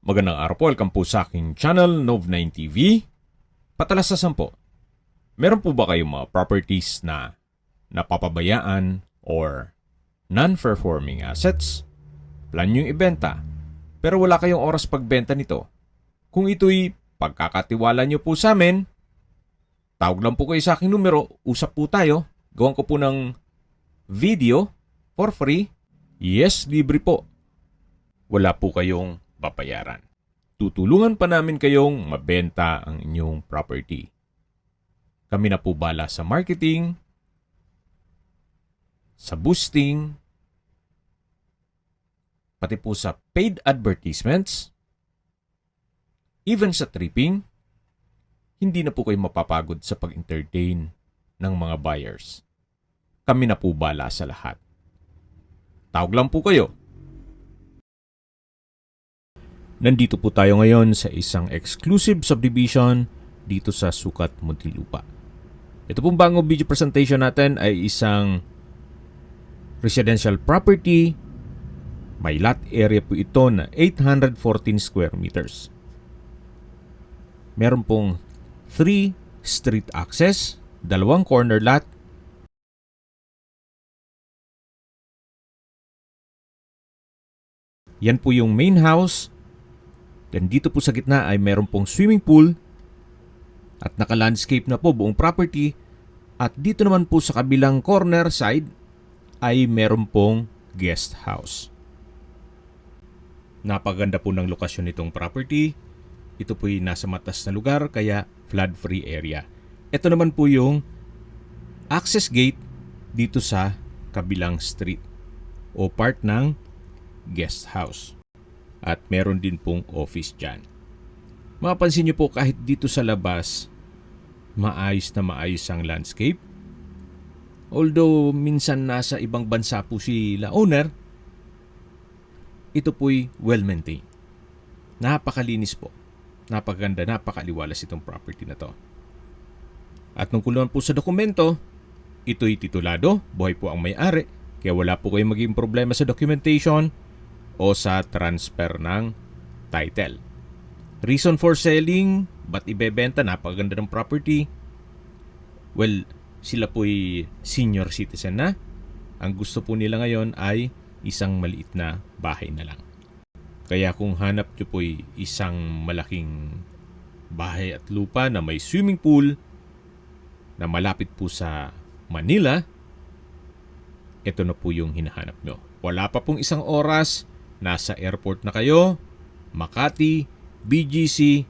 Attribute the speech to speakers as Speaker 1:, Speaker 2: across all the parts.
Speaker 1: Magandang araw po, welcome po sa aking channel, Nov9 TV. Patalasasan po, meron po ba kayong mga properties na napapabayaan or non-performing assets? Plan nyo ibenta, pero wala kayong oras pagbenta nito. Kung ito'y pagkakatiwala nyo po sa amin, tawag lang po kayo sa aking numero, usap po tayo, gawan ko po ng video for free. Yes, libre po. Wala po kayong babayaran. Tutulungan pa namin kayong mabenta ang inyong property. Kami na po bala sa marketing, sa boosting, pati po sa paid advertisements, even sa tripping. Hindi na po kayo mapapagod sa pag-entertain ng mga buyers. Kami na po bala sa lahat. Tawag lang po kayo. Nandito po tayo ngayon sa isang exclusive subdivision dito sa Sukat, Muntinlupa. Ito pong bagong video presentation natin ay isang residential property. May lot area po ito na 814 square meters. Meron pong 3 street access, 2 corner lot, yan po yung main house. Then dito po sa gitna ay meron pong swimming pool at naka-landscape na po buong property. At dito naman po sa kabilang corner side ay meron pong guest house. Napaganda po ng lokasyon nitong property. Ito po ay nasa matas na lugar kaya flood-free area. Ito naman po yung access gate dito sa kabilang street o part ng guest house. At meron din pong office dyan. Mapapansin nyo po kahit dito sa labas, maayos na maayos ang landscape. Although minsan nasa ibang bansa po sila owner, ito po'y well-maintained. Napakalinis po. Napakaganda, napakaliwalas itong property na to. At nung kuluan po sa dokumento, ito'y titulado, buhay po ang may-ari, kaya wala po kayong maging problema sa documentation o sa transfer ng title. Reason for selling, ba't ibebenta? Napakaganda ng property. Well, sila po'y senior citizen na. Ang gusto po nila ngayon ay isang maliit na bahay na lang. Kaya kung hanap nyo po'y isang malaking bahay at lupa na may swimming pool na malapit po sa Manila, ito na po yung hinahanap nyo. Wala pa pong isang oras, nasa airport na kayo, Makati, BGC,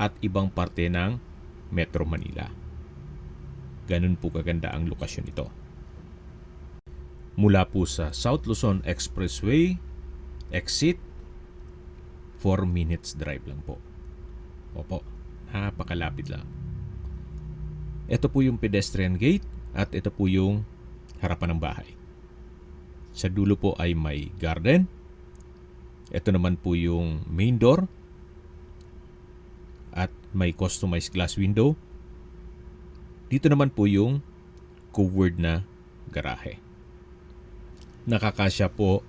Speaker 1: at ibang parte ng Metro Manila. Ganun po kaganda ang lokasyon ito. Mula po sa South Luzon Expressway, exit, 4 minutes drive lang po. Opo, napakalapit lang. Ito po yung pedestrian gate at ito po yung harapan ng bahay. Sa dulo po ay may garden. Ito naman po yung main door at may customized glass window. Dito naman po yung covered na garahe. Nakakasya po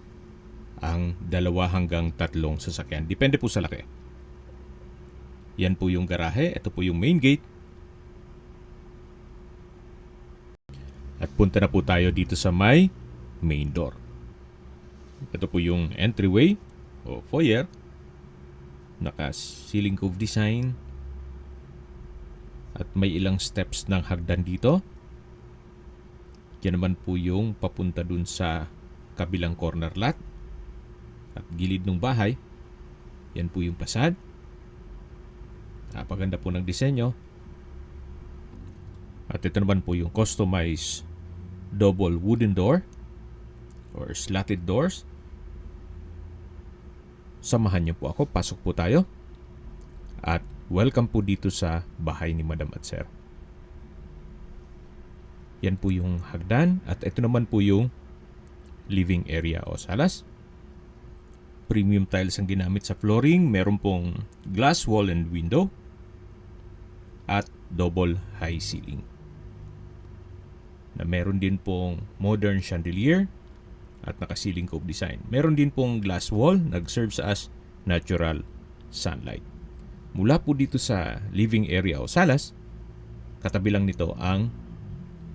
Speaker 1: ang 2 hanggang 3 sasakyan. Depende po sa laki. Yan po yung garahe. Ito po yung main gate. At punta na po tayo dito sa may main door. Ito po yung entryway o foyer. Naka-ceiling cove design. At may ilang steps ng hagdan dito. Yan naman po yung papunta dun sa kabilang corner lot. At gilid ng bahay. Yan po yung pasad. Napaganda po ng disenyo. At ito naman po yung customized double wooden door or slatted doors. Samahan niyo po ako. Pasok po tayo. At welcome po dito sa bahay ni Madam at Sir. Yan po yung hagdan. At ito naman po yung living area o salas. Premium tiles ang ginamit sa flooring. Meron pong glass wall and window. At double high ceiling. Na meron din pong modern chandelier at naka-ceiling cove design. Meron din pong glass wall, nag-serve sa as natural sunlight. Mula po dito sa living area o salas, katabi lang nito ang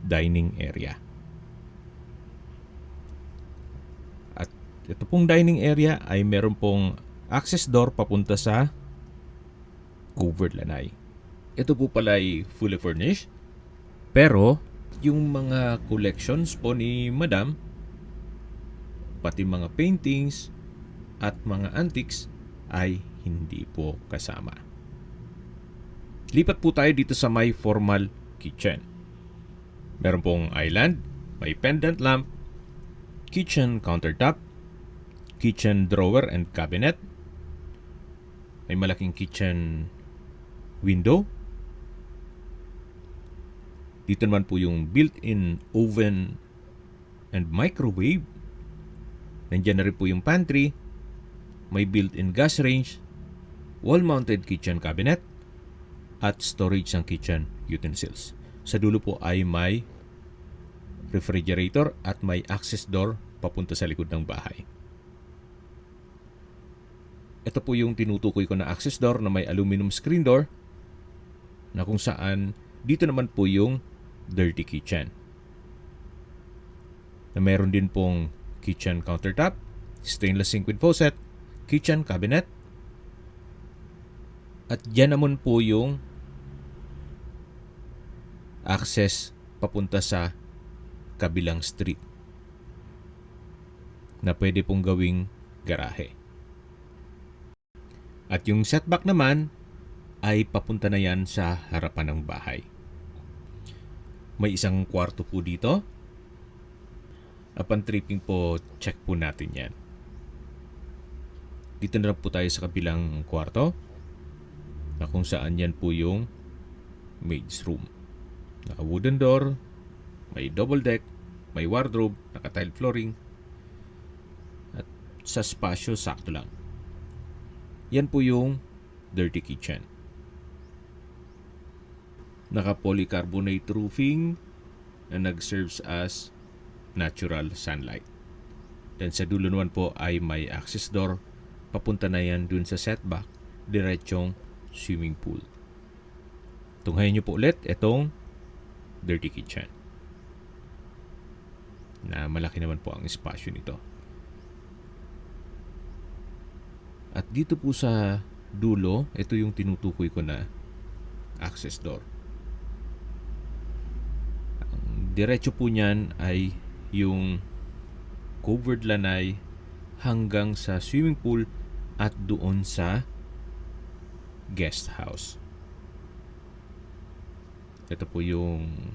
Speaker 1: dining area. At ito pong dining area ay meron pong access door papunta sa covered lanai. Ito po pala ay fully furnished, pero yung mga collections po ni Madam, pati mga paintings at mga antiques ay hindi po kasama. Lipat po tayo dito sa may formal kitchen. Meron pong island, may pendant lamp, kitchen countertop, kitchen drawer and cabinet, may malaking kitchen window. Dito naman po yung built-in oven and microwave. Nandiyan na rin po yung pantry, may built-in gas range, wall-mounted kitchen cabinet, at storage ng kitchen utensils. Sa dulo po ay may refrigerator at may access door papunta sa likod ng bahay. Ito po yung tinutukoy ko na access door na may aluminum screen door, na kung saan dito naman po yung dirty kitchen. Na meron din pong kitchen countertop, stainless sink with faucet, kitchen cabinet, at dyan naman po yung access papunta sa kabilang street na pwede pong gawing garahe. At yung setback naman ay papunta na yan sa harapan ng bahay. May isang kwarto po dito. Upon tripping po, check po natin yan. Dito na po tayo sa kabilang kwarto, na kung saan yan po yung maid's room. Naka wooden door, may double deck, may wardrobe, naka tile flooring, at sa spasyo sakto lang. Yan po yung dirty kitchen. Naka polycarbonate roofing na nag-serves as natural sunlight. Then sa dulo naman po ay may access door. Papunta na yan dun sa setback, diretsong swimming pool. Tunghayin nyo po ulit itong dirty kitchen, na malaki naman po ang espasyo nito. At dito po sa dulo, ito yung tinutukoy ko na access door. Ang diretso po niyan ay yung covered lanai hanggang sa swimming pool at doon sa guest house. Ito po yung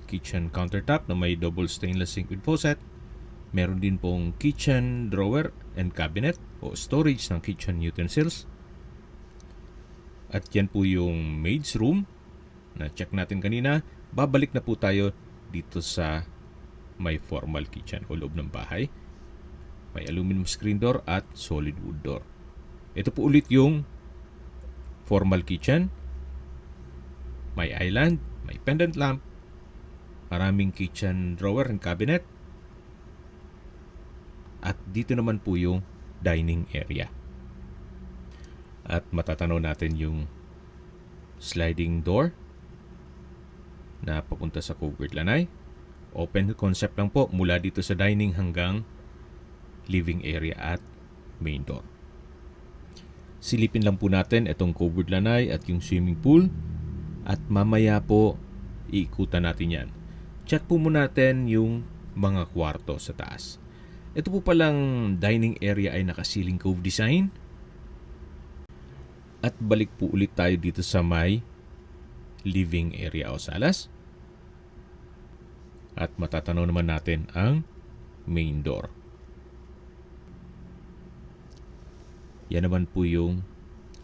Speaker 1: kitchen countertop na may double stainless sink with faucet. Meron din pong kitchen drawer and cabinet o storage ng kitchen utensils. At yan po yung maid's room na check natin kanina. Babalik na po tayo dito sa may formal kitchen o loob ng bahay. May aluminum screen door at solid wood door. Ito po ulit yung formal kitchen. May island, may pendant lamp, maraming kitchen drawer and cabinet. At dito naman po yung dining area. At matatanaw natin yung sliding door na papunta sa covered lanai. Open concept lang po mula dito sa dining hanggang living area at main door. Silipin lang po natin itong covered lanai at yung swimming pool, at mamaya po iikutan natin yan. Check po muna natin yung mga kwarto sa taas. Ito po palang dining area ay naka-ceiling cove design. At balik po ulit tayo dito sa may living area o salas. At matatanaw naman natin ang main door. Yan naman po yung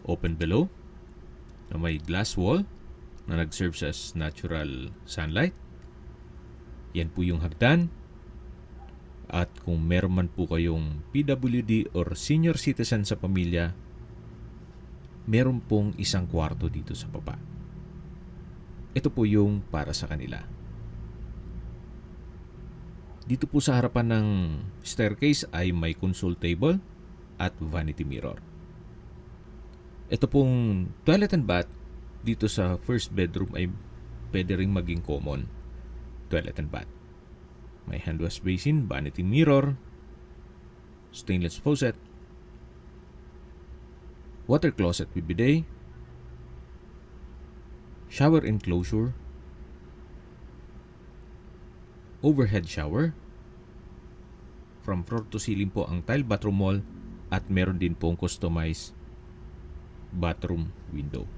Speaker 1: open below na may glass wall na nag-serves as natural sunlight. Yan po yung hagdan. At kung meron man po kayong PWD or senior citizen sa pamilya, meron pong isang kwarto dito sa baba. Ito po yung para sa kanila. Dito po sa harapan ng staircase ay may console table at vanity mirror. Ito pong toilet and bath dito sa first bedroom ay pwede ring maging common toilet and bath. May hand wash basin, vanity mirror, stainless faucet, water closet with bidet, shower enclosure, overhead shower, from floor to ceiling po ang tile bathroom wall, at meron din pong customized bathroom window.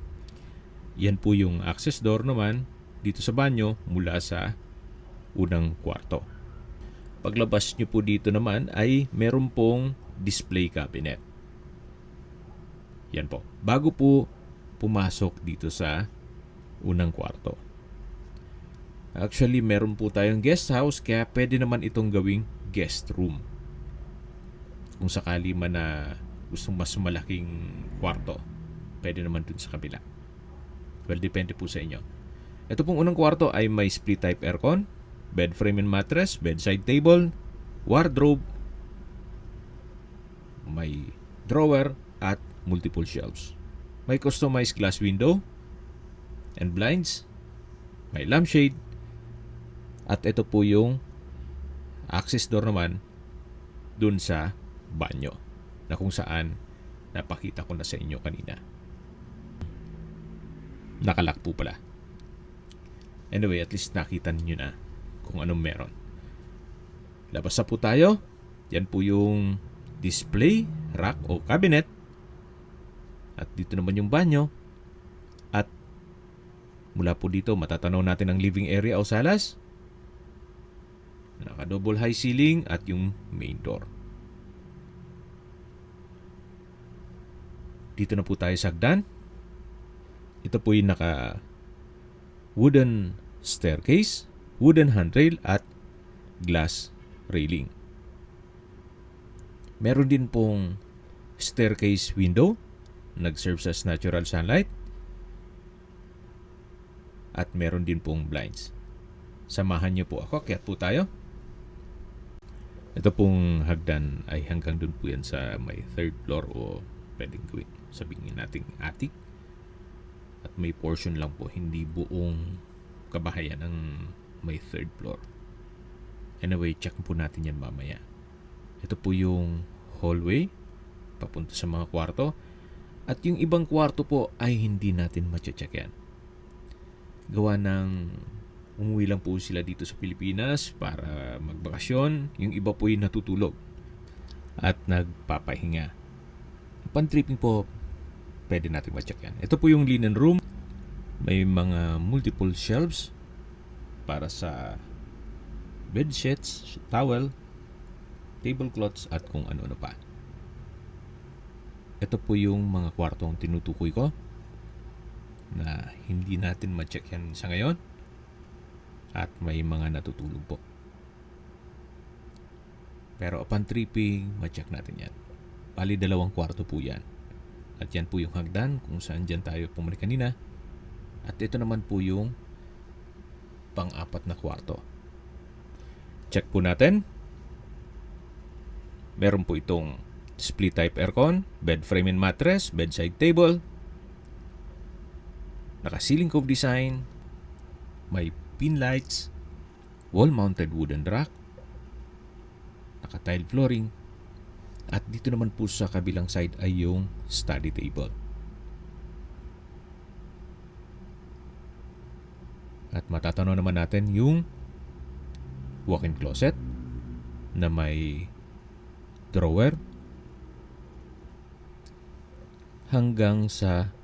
Speaker 1: Yan po yung access door naman dito sa banyo mula sa unang kwarto. Paglabas nyo po dito naman ay meron pong display cabinet. Yan po. Bago po pumasok dito sa unang kwarto. Actually, meron po tayong guest house kaya pwede naman itong gawing guest room. Kung sakali man na gustong mas malaking kwarto, pwede naman dun sa kabila. Well, depende po sa inyo. Ito pong unang kwarto ay may split type aircon, bed frame and mattress, bedside table, wardrobe, may drawer at multiple shelves. May customized glass window and blinds, may lampshade, at ito po yung access door naman dun sa banyo na kung saan napakita ko na sa inyo kanina. Nakalock po pala. Anyway, at least nakita niyo na kung anong meron. Labas na po tayo. Yan po yung display, rack o cabinet. At dito naman yung banyo. At mula po dito, matatanaw natin ang living area o salas. Naka-double high ceiling at yung main door. Dito na po tayo sa hagdan. Ito po yung naka wooden staircase, wooden handrail at glass railing. Meron din pong staircase window, nag-serve as natural sunlight. At meron din pong blinds. Samahan niyo po ako, kaya po tayo. Ito pong hagdan ay hanggang dun po yan sa may third floor o pwedeng gawin, sabihin natin attic. At may portion lang po, hindi buong kabahayan ng may third floor. Anyway, check po natin yan mamaya. Ito po yung hallway papunta sa mga kwarto. At yung ibang kwarto po ay hindi natin ma-check yan. Gawa ng umuwi lang po sila dito sa Pilipinas para magbakasyon. Yung iba po yung natutulog at nagpapahinga. Pan-tripping po, pwede natin ma-check yan. Ito po yung linen room. May mga multiple shelves para sa bedsheets, towel, tablecloths at kung ano-ano pa. Ito po yung mga kwartong tinutukoy ko na hindi natin ma-check yan sa ngayon at may mga natutulog po. Pero upon tripping, ma-check natin yan. Bali, 2 kwarto po yan. At yan po yung hagdan kung saan dyan tayo pumuli kanina. At ito naman po yung pang-4 na kwarto. Check po natin. Meron po itong split type aircon, bed frame and mattress, bedside table, naka-ceiling cove design, may pin lights, wall-mounted wooden rack, naka-tile flooring, at dito naman po sa kabilang side ay yung study table. At matatanaw naman natin yung walk-in closet na may drawer hanggang sa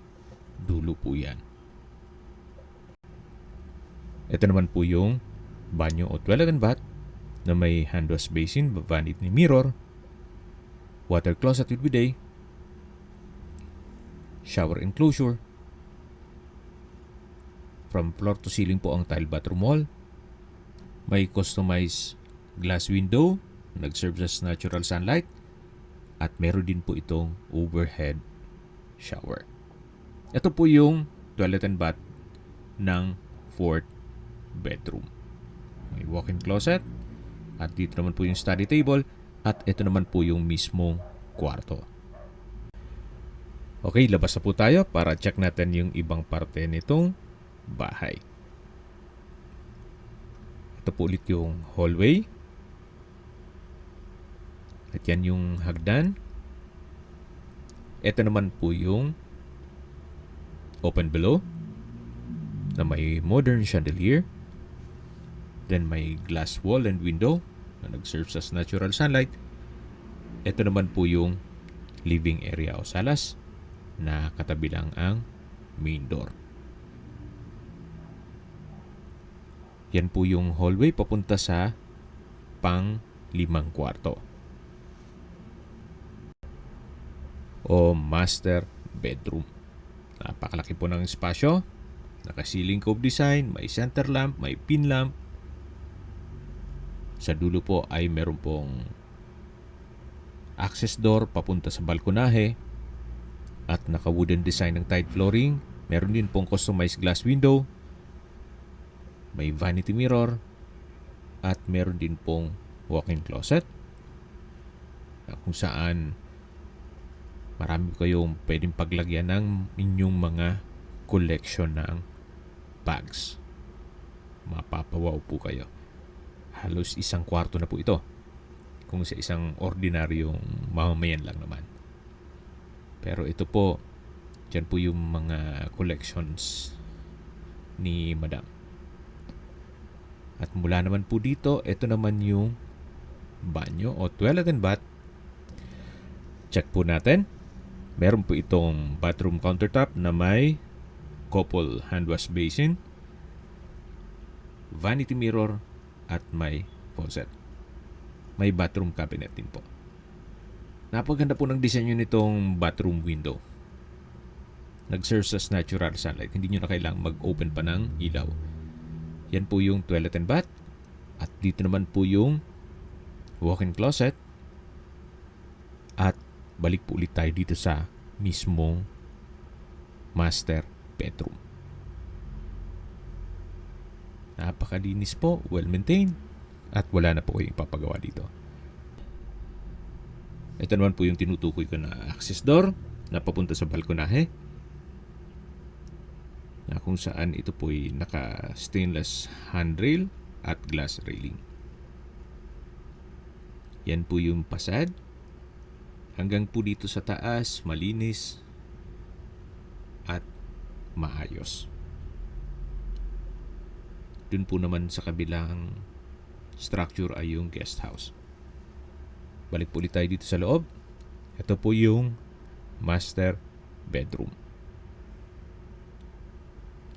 Speaker 1: dulo po yan. Ito naman po yung banyo o toilet and bath na may hand wash basin, vanity mirror, water closet with bidet, shower enclosure. From floor to ceiling po ang tile bathroom wall. May customized glass window, nag-serve as natural sunlight, at meron din po itong overhead shower. Ito po yung toilet and bath ng 4th bedroom. May walk-in closet, at dito naman po yung study table, at ito naman po yung mismong kwarto. Okay, labas na po tayo para check natin yung ibang parte nitong bahay. Ito po ulit yung hallway. At yan yung hagdan. Ito naman po yung open below na may modern chandelier. Then may glass wall and window na nag-serve as natural sunlight. Ito naman po yung living area o salas na katabi lang ang main door. Yan po yung hallway papunta sa pang-limang kwarto o master bedroom. Napakalaki po ng espasyo. Naka-ceiling cove design, may center lamp, may pin lamp. Sa dulo po ay meron pong access door papunta sa balkonahe at naka-wooden design ng tile flooring. Meron din pong customized glass window. May vanity mirror at meron din pong walk-in closet na kung saan marami kayong pwedeng paglagyan ng inyong mga collection ng bags. Mapapawaw po kayo. Halos isang kwarto na po ito kung sa isang ordinaryong mamamayan lang naman. Pero ito po, dyan po yung mga collections ni Madam. At mula naman po dito, ito naman yung banyo o toilet and bath. Check po natin. Meron po itong bathroom countertop na may couple hand wash basin, vanity mirror, at may faucet. May bathroom cabinet din po. Napaganda po ng disenyo nitong bathroom window. Nag-serve as natural sunlight. Hindi nyo na kailangang mag-open pa ng ilaw. Yan po yung toilet and bath. At dito naman po yung walk-in closet. At balik po ulit tayo dito sa mismong master bedroom. Napakalinis po, well-maintained. At wala na po kayong papagawa dito. Ito naman po yung tinutukoy ko na access door na papunta sa balkonahe, na kung saan ito po ay naka-stainless handrail at glass railing. Yan po yung pasad. Hanggang po dito sa taas, malinis at maayos. Dun po naman sa kabilang structure ay yung guest house. Balik po ulit tayo dito sa loob. Ito po yung master bedroom.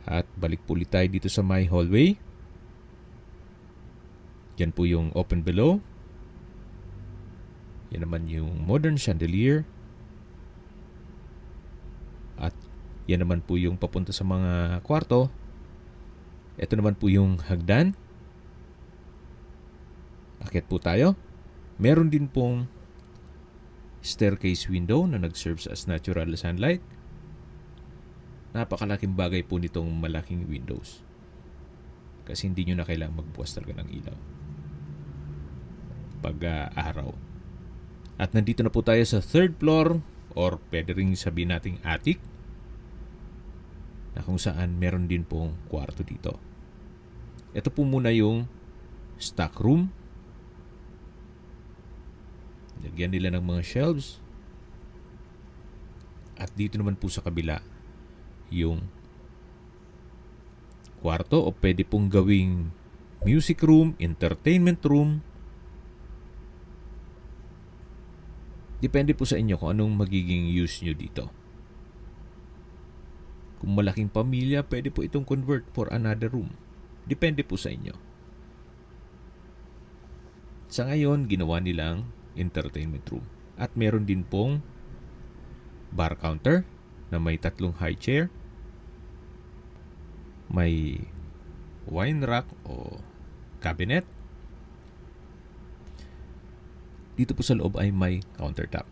Speaker 1: At balik po ulit tayo dito sa my hallway. Yan po yung open below. Yan naman yung modern chandelier. At yan naman po yung papunta sa mga kwarto. Ito naman po yung hagdan. Akyat po tayo. Meron din pong staircase window na nag-serves as natural sunlight. Napakalaking bagay po nitong malaking windows. Kasi hindi nyo na kailangang magbukas talaga ng ilaw pag araw. At nandito na po tayo sa third floor or pwede rin sabihin nating attic, na kung saan meron din pong kwarto dito. Ito po muna yung stock room. Lagyan nila ng mga shelves. At dito naman po sa kabila yung kwarto o pwede pong gawing music room, entertainment room. Depende po sa inyo kung anong magiging use nyo dito. Kung malaking pamilya, pwede po itong convert for another room. Depende po sa inyo. Sa ngayon, ginawa nilang entertainment room. At meron din pong bar counter na may 3 high chair. May wine rack o cabinet. Dito po sa loob ay may countertop.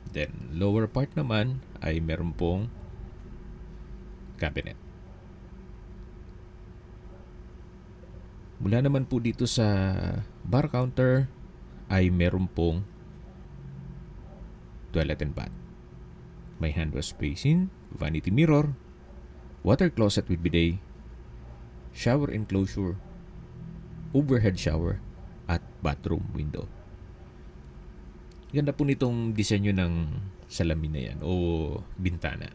Speaker 1: Then, lower part naman ay meron pong cabinet. Mula naman po dito sa bar counter ay meron pong toilet and bath. May hand wash basin, vanity mirror, water closet with bidet, shower enclosure, overhead shower, at bathroom window. Ganda po nitong disenyo ng salamin na yan o bintana.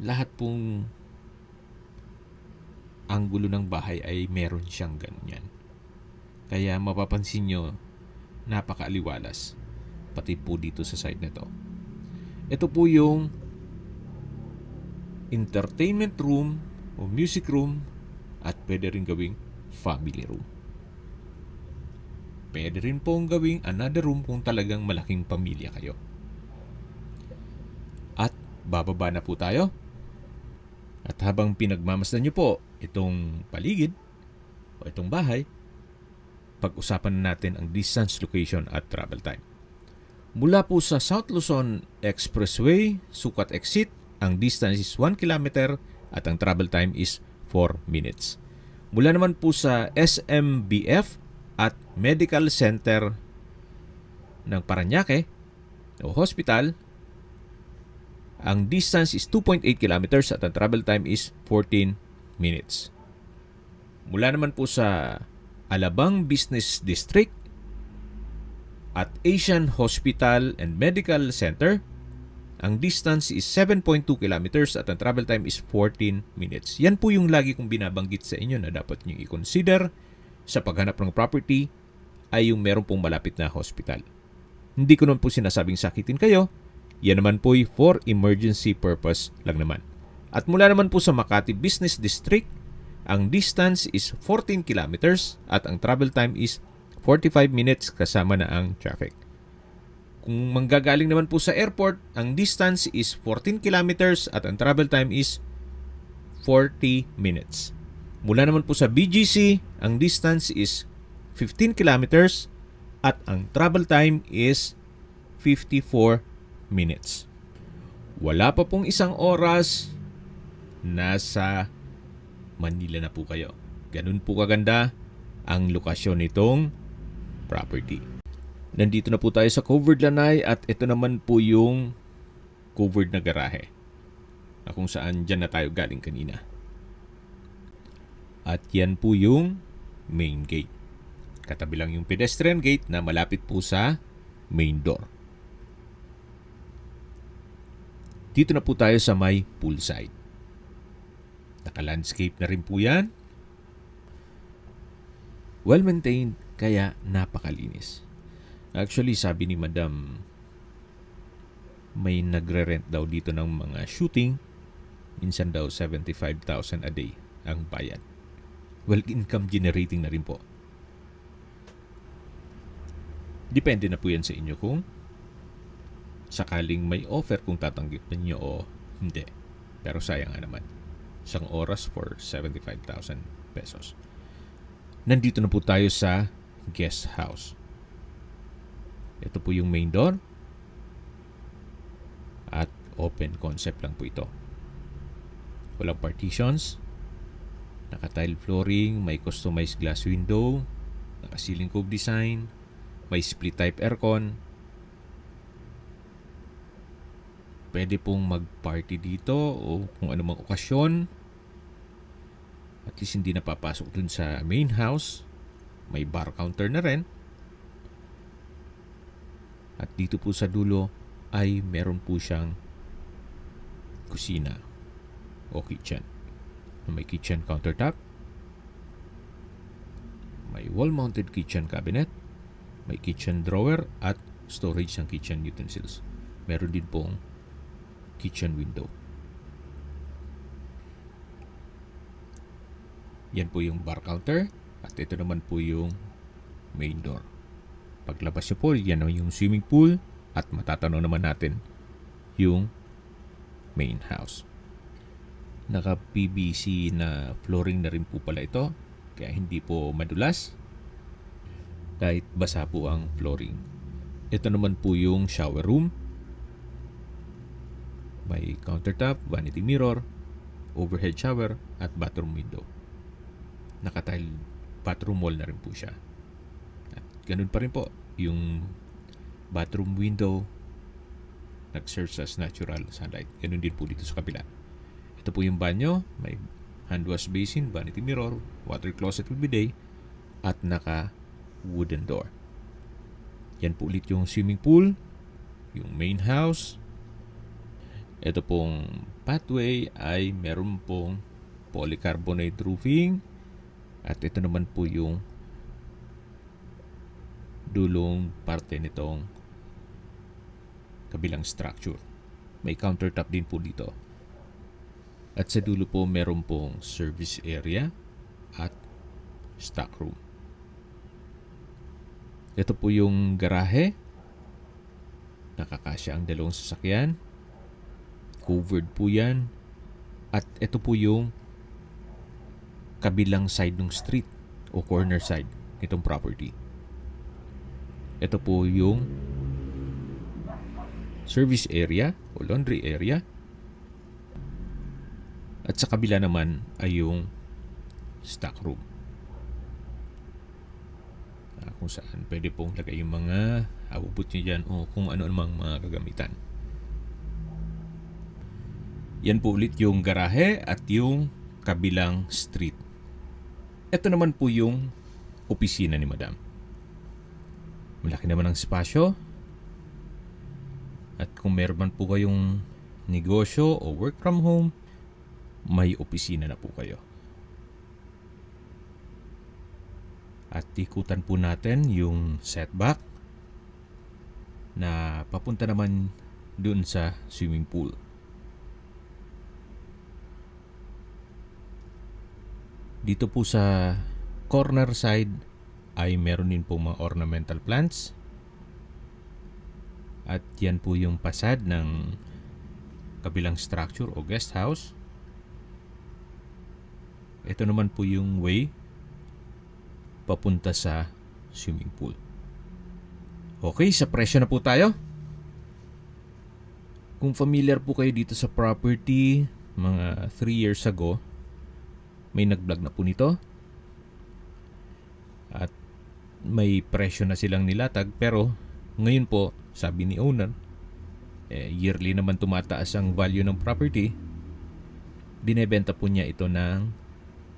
Speaker 1: Lahat pong anggulo ng bahay ay meron siyang ganyan. Kaya mapapansin nyo, napakaaliwalas. Pati po dito sa side na to. Ito po yung entertainment room o music room at pwede rin gawing family room. Pwede rin pong gawing another room kung talagang malaking pamilya kayo. At bababa na po tayo. At habang pinagmamasdan nyo po itong paligid o itong bahay, pag-usapan natin ang distance, location at travel time. Mula po sa South Luzon Expressway, Sukat Exit, ang distance is 1 kilometer at ang travel time is 4 minutes. Mula naman po sa SMBF at Medical Center ng Parañaque o hospital, ang distance is 2.8 kilometers at ang travel time is 14 minutes. Mula naman po sa Alabang Business District at Asian Hospital and Medical Center, ang distance is 7.2 kilometers at ang travel time is 14 minutes. Yan po yung lagi kong binabanggit sa inyo na dapat nyo i-consider sa paghanap ng property ay yung meron pong malapit na hospital. Hindi ko naman po sinasabing sakitin kayo. Yan naman po for emergency purpose lang naman. At mula naman po sa Makati Business District, ang distance is 14 kilometers at ang travel time is 45 minutes kasama na ang traffic. Kung manggagaling naman po sa airport, ang distance is 14 kilometers at ang travel time is 40 minutes. Mula naman po sa BGC, ang distance is 15 kilometers at ang travel time is 54 minutes. Wala pa pong isang oras, nasa Manila na po kayo. Ganun po kaganda ang lokasyon nitong property. Nandito na po tayo sa covered lanay at ito naman po yung covered na garahe na kung saan dyan na tayo galing kanina. At yan po yung main gate. Katabi lang yung pedestrian gate na malapit po sa main door. Dito na po tayo sa may poolside. Naka-landscape na rin po yan. Well-maintained, kaya napakalinis. Actually, sabi ni Madam, may nagre-rent daw dito ng mga shooting. Minsan daw 75,000 a day ang bayad. Well, income generating na rin po. Depende na po yan sa inyo kung sakaling may offer kung tatanggapin nyo o hindi. Pero sayang nga naman. Isang oras for 75,000 pesos. Nandito na po tayo sa guest house. Ito po yung main door. At open concept lang po ito. Walang partitions. Naka-tile flooring. May customized glass window. Naka-ceiling cove design. May split type aircon. Pwede pong mag-party dito o kung anumang okasyon. At least hindi napapasok dun sa main house. May bar counter na rin. At dito po sa dulo ay meron po siyang kusina o kitchen. May kitchen countertop. May wall-mounted kitchen cabinet. May kitchen drawer at storage ng kitchen utensils. Meron din pong kitchen window. Yan po yung bar counter at ito naman po yung main door. Paglabas nyo po, yan yung swimming pool at matatanaw naman natin yung main house. Naka-PVC na flooring na rin po pala ito kaya hindi po madulas kahit basa po ang flooring. Ito naman po yung shower room. May countertop, vanity mirror, overhead shower at bathroom window. Naka-tile bathroom wall na rin po siya. At ganun pa rin po yung bathroom window nag-serve as natural sunlight. Ganun din po dito sa kabila. Ito po yung banyo, may hand wash basin, vanity mirror, water closet with bidet, at naka wooden door. Yan po ulit yung swimming pool, yung main house. Ito pong pathway ay meron pong polycarbonate roofing, at ito naman po yung dulong parte nitong kabilang structure. May countertop din po dito. At sa dulo po meron pong service area at stock room. Ito po yung garahe. Nakakasya ang dalawang sasakyan. Covered po yan. At ito po yung kabilang side ng street o corner side nitong property. Ito po yung service area o laundry area. At sa kabila naman ay yung stock room. Kung saan pwede pong lagay yung mga abubot nyo dyan o kung ano namang mga kagamitan. Yan po ulit yung garahe at yung kabilang street. Ito naman po yung opisina ni Madam. Malaki naman ang espasyo. At kung meron man po kayong negosyo o work from home, may opisina na po kayo. At ikutan po natin yung setback na papunta naman dun sa swimming pool. Dito po sa corner side ay meron din po mga ornamental plants. At yan po yung pasad ng kabilang structure o guest house. Ito naman po yung way papunta sa swimming pool. Okay, sa presyo na po tayo. Kung familiar po kayo dito sa property, mga 3 years ago, may nag-vlog na po nito. At may presyo na silang nilatag, pero ngayon po, sabi ni owner, yearly naman tumataas ang value ng property. Binebenta po niya ito ng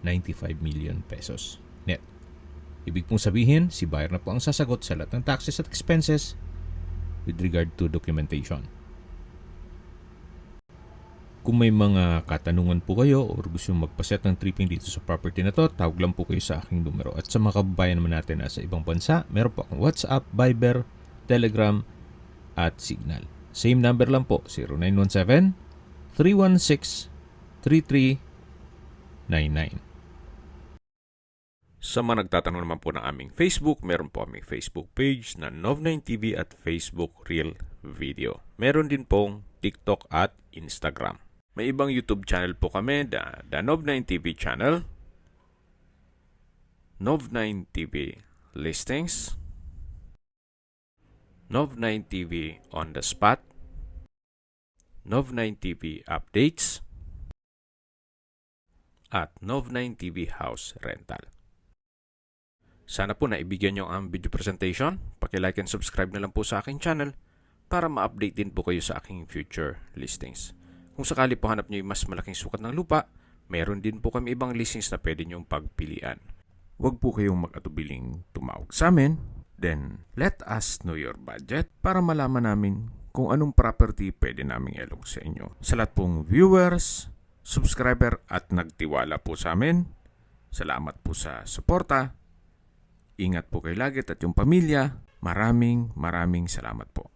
Speaker 1: 95 million pesos net. Ibig pong sabihin, si buyer na po ang sasagot sa lahat ng taxes at expenses with regard to documentation. Kung may mga katanungan po kayo o gusto magpaset ng tripping dito sa property na to, tawag lang po kayo sa aking numero. At sa mga kababayan naman natin na sa ibang bansa, meron po akong WhatsApp, Viber, Telegram, at Signal. Same number lang po, 0917-316-3399. Sa mga nagtatanong naman po ng aming Facebook, meron po aming Facebook page na Nov9TV at Facebook Real Video. Meron din pong TikTok at Instagram. May ibang YouTube channel po kami, the Nov9TV channel, Nov9TV Listings, Nov9TV On The Spot, Nov9TV Updates, at Nov9TV House Rental. Sana po naibigyan nyo ang video presentation. Paki-like and subscribe na lang po sa aking channel para ma-update din po kayo sa aking future listings. Kung sakali po hanap nyo yung mas malaking sukat ng lupa, meron din po kami ibang listings na pwede nyong pagpilian. Huwag po kayong mag-atubiling tumawag sa amin. Then, let us know your budget para malaman namin kung anong property pwede naming ilong sa inyo. Sa lahat pong viewers, subscriber at nagtiwala po sa amin, salamat po sa suporta. Ingat po kayo lagi at yung pamilya. Maraming salamat po.